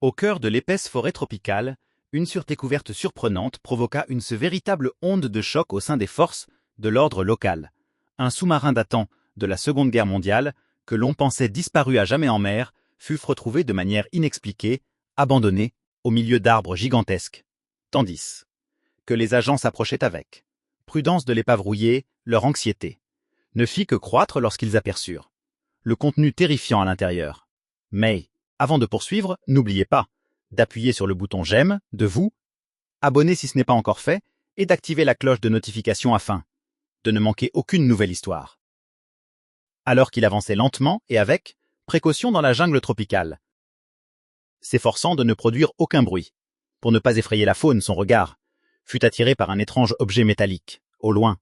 Au cœur de l'épaisse forêt tropicale, une découverte surprenante provoqua une véritable onde de choc au sein des forces de l'ordre local. Un sous-marin datant de la Seconde Guerre mondiale, que l'on pensait disparu à jamais en mer, fut retrouvé de manière inexpliquée, abandonné, au milieu d'arbres gigantesques. Tandis que les agents s'approchaient avec prudence de l'épave rouillée, leur anxiété ne fit que croître lorsqu'ils aperçurent le contenu terrifiant à l'intérieur. Mais, avant de poursuivre, n'oubliez pas d'appuyer sur le bouton j'aime, de vous abonner si ce n'est pas encore fait, et d'activer la cloche de notification afin de ne manquer aucune nouvelle histoire. Alors qu'il avançait lentement et avec précaution dans la jungle tropicale, s'efforçant de ne produire aucun bruit, pour ne pas effrayer la faune, son regard fut attiré par un étrange objet métallique, au loin.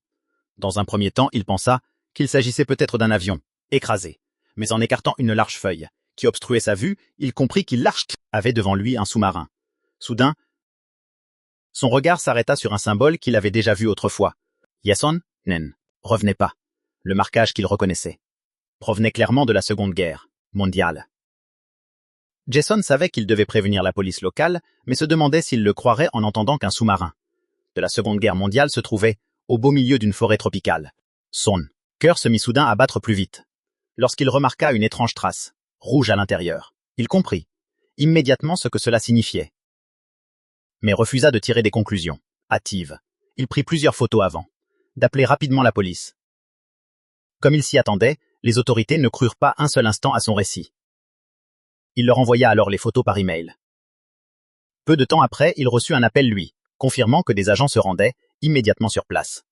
Dans un premier temps, il pensa qu'il s'agissait peut-être d'un avion, écrasé, mais en écartant une large feuille qui obstruait sa vue, il comprit qu'il avait devant lui un sous-marin. Soudain, son regard s'arrêta sur un symbole qu'il avait déjà vu autrefois. Yason, Nen, revenez pas. Le marquage qu'il reconnaissait provenait clairement de la Seconde Guerre mondiale. Jason savait qu'il devait prévenir la police locale, mais se demandait s'il le croirait en entendant qu'un sous-marin de la Seconde Guerre mondiale se trouvait au beau milieu d'une forêt tropicale. Son cœur se mit soudain à battre plus vite. Lorsqu'il remarqua une étrange trace, rouge à l'intérieur, il comprit immédiatement ce que cela signifiait, mais refusa de tirer des conclusions hâtives. Il prit plusieurs photos avant d'appeler rapidement la police. Comme il s'y attendait, les autorités ne crurent pas un seul instant à son récit. Il leur envoya alors les photos par email. Peu de temps après, il reçut un appel confirmant que des agents se rendaient immédiatement sur place.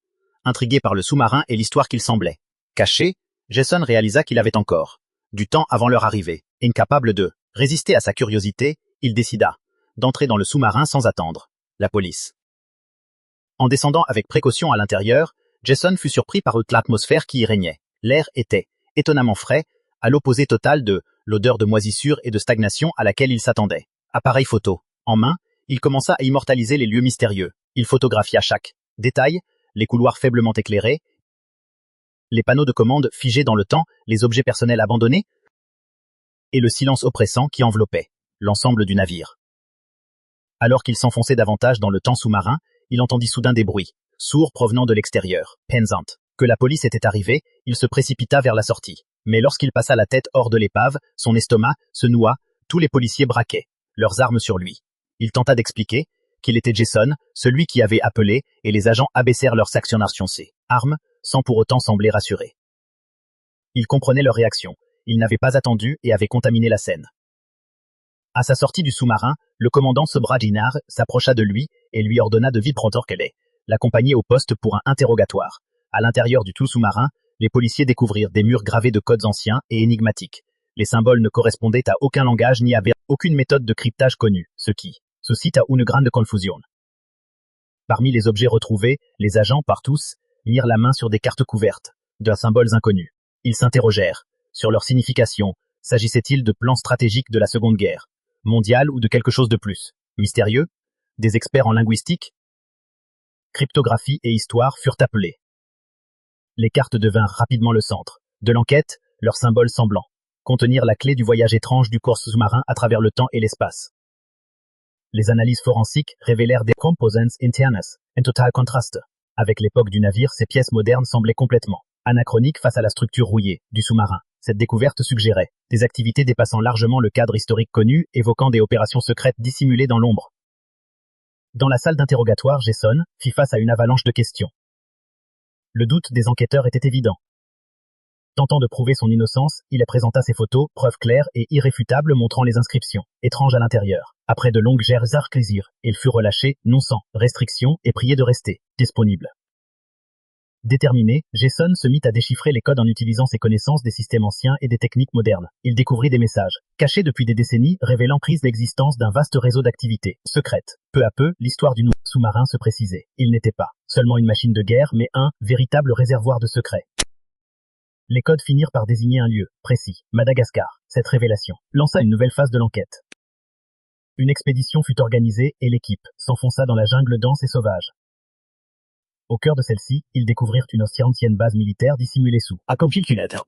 Intrigué par le sous-marin et l'histoire qu'il semblait cacher, Jason réalisa qu'il avait encore du temps avant leur arrivée. Incapable de résister à sa curiosité, il décida d'entrer dans le sous-marin sans attendre la police. En descendant avec précaution à l'intérieur, Jason fut surpris par l'atmosphère qui y régnait. L'air était étonnamment frais, à l'opposé total de l'odeur de moisissure et de stagnation à laquelle il s'attendait. Appareil photo en main, il commença à immortaliser les lieux mystérieux. Il photographia chaque détail, les couloirs faiblement éclairés, les panneaux de commande figés dans le temps, les objets personnels abandonnés, et le silence oppressant qui enveloppait l'ensemble du navire. Alors qu'il s'enfonçait davantage dans le temps sous-marin, il entendit soudain des bruits, sourds provenant de l'extérieur. Pensant que la police était arrivée, il se précipita vers la sortie. Mais lorsqu'il passa la tête hors de l'épave, son estomac se noua, tous les policiers braquaient leurs armes sur lui. Il tenta d'expliquer qu'il était Jason, celui qui avait appelé, et les agents abaissèrent leur actionnation ses armes, sans pour autant sembler rassurés. Il comprenait leur réaction. Il n'avait pas attendu et avait contaminé la scène. À sa sortie du sous-marin, le commandant Sobrajinar s'approcha de lui et lui ordonna de vite prendre l'accompagner au poste pour un interrogatoire. À l'intérieur du tout sous-marin, les policiers découvrirent des murs gravés de codes anciens et énigmatiques. Les symboles ne correspondaient à aucun langage ni avaient aucune méthode de cryptage connue, ce qui suscite à une grande confusion. Parmi les objets retrouvés, les agents, par tous, mirent la main sur des cartes couvertes de symboles inconnus. Ils s'interrogèrent sur leur signification. S'agissait-il de plans stratégiques de la Seconde Guerre mondiale ou de quelque chose de plus mystérieux? Des experts en linguistique, cryptographie et histoire furent appelés. Les cartes devinrent rapidement le centre de l'enquête, leurs symboles semblant contenir la clé du voyage étrange du corps sous-marin à travers le temps et l'espace. Les analyses forensiques révélèrent des components internes, en total contraste. Avec l'époque du navire, ces pièces modernes semblaient complètement anachroniques face à la structure rouillée du sous-marin. Cette découverte suggérait des activités dépassant largement le cadre historique connu, évoquant des opérations secrètes dissimulées dans l'ombre. Dans la salle d'interrogatoire, Jason fit face à une avalanche de questions. Le doute des enquêteurs était évident. Tentant de prouver son innocence, il présenta ses photos, preuves claires et irréfutables montrant les inscriptions étranges à l'intérieur. Après de longues plaisirs, il fut relâché, non sans restriction, et prié de rester disponible. Déterminé, Jason se mit à déchiffrer les codes en utilisant ses connaissances des systèmes anciens et des techniques modernes. Il découvrit des messages, cachés depuis des décennies, révélant prise l'existence d'un vaste réseau d'activités secrètes. Peu à peu, l'histoire du sous-marin se précisait. Il n'était pas seulement une machine de guerre, mais un véritable réservoir de secrets. Les codes finirent par désigner un lieu précis, Madagascar. Cette révélation lança une nouvelle phase de l'enquête. Une expédition fut organisée et l'équipe s'enfonça dans la jungle dense et sauvage. Au cœur de celle-ci, ils découvrirent une ancienne base militaire dissimulée sous un calculateur.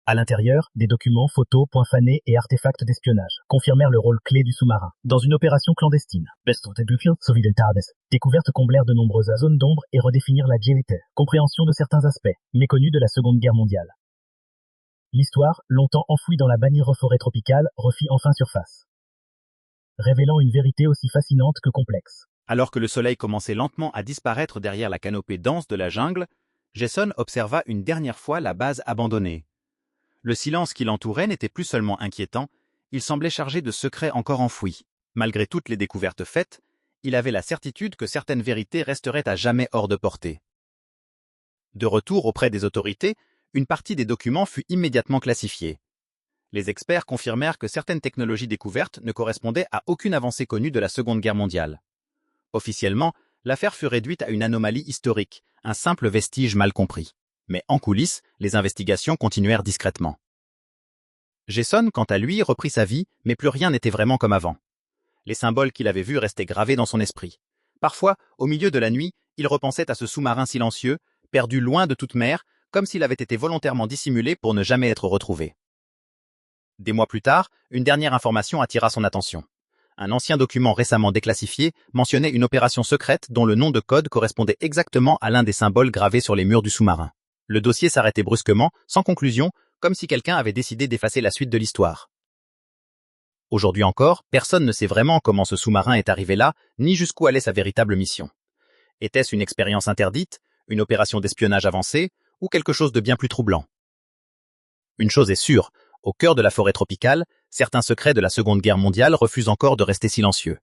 À l'intérieur, des documents, photos, points fanés et artefacts d'espionnage confirmèrent le rôle clé du sous-marin dans une opération clandestine. Découvertes comblèrent de nombreuses zones d'ombre et redéfinirent la GLT, compréhension de certains aspects méconnus de la Seconde Guerre mondiale. L'histoire, longtemps enfouie dans la bannière forêt tropicale, refit enfin surface, révélant une vérité aussi fascinante que complexe. Alors que le soleil commençait lentement à disparaître derrière la canopée dense de la jungle, Jason observa une dernière fois la base abandonnée. Le silence qui l'entourait n'était plus seulement inquiétant, il semblait chargé de secrets encore enfouis. Malgré toutes les découvertes faites, il avait la certitude que certaines vérités resteraient à jamais hors de portée. De retour auprès des autorités, une partie des documents fut immédiatement classifiée. Les experts confirmèrent que certaines technologies découvertes ne correspondaient à aucune avancée connue de la Seconde Guerre mondiale. Officiellement, l'affaire fut réduite à une anomalie historique, un simple vestige mal compris. Mais en coulisses, les investigations continuèrent discrètement. Jason, quant à lui, reprit sa vie, mais plus rien n'était vraiment comme avant. Les symboles qu'il avait vus restaient gravés dans son esprit. Parfois, au milieu de la nuit, il repensait à ce sous-marin silencieux, perdu loin de toute mer, comme s'il avait été volontairement dissimulé pour ne jamais être retrouvé. Des mois plus tard, une dernière information attira son attention. Un ancien document récemment déclassifié mentionnait une opération secrète dont le nom de code correspondait exactement à l'un des symboles gravés sur les murs du sous-marin. Le dossier s'arrêtait brusquement, sans conclusion, comme si quelqu'un avait décidé d'effacer la suite de l'histoire. Aujourd'hui encore, personne ne sait vraiment comment ce sous-marin est arrivé là, ni jusqu'où allait sa véritable mission. Était-ce une expérience interdite, une opération d'espionnage avancée, ou quelque chose de bien plus troublant? Une chose est sûre, au cœur de la forêt tropicale, certains secrets de la Seconde Guerre mondiale refusent encore de rester silencieux.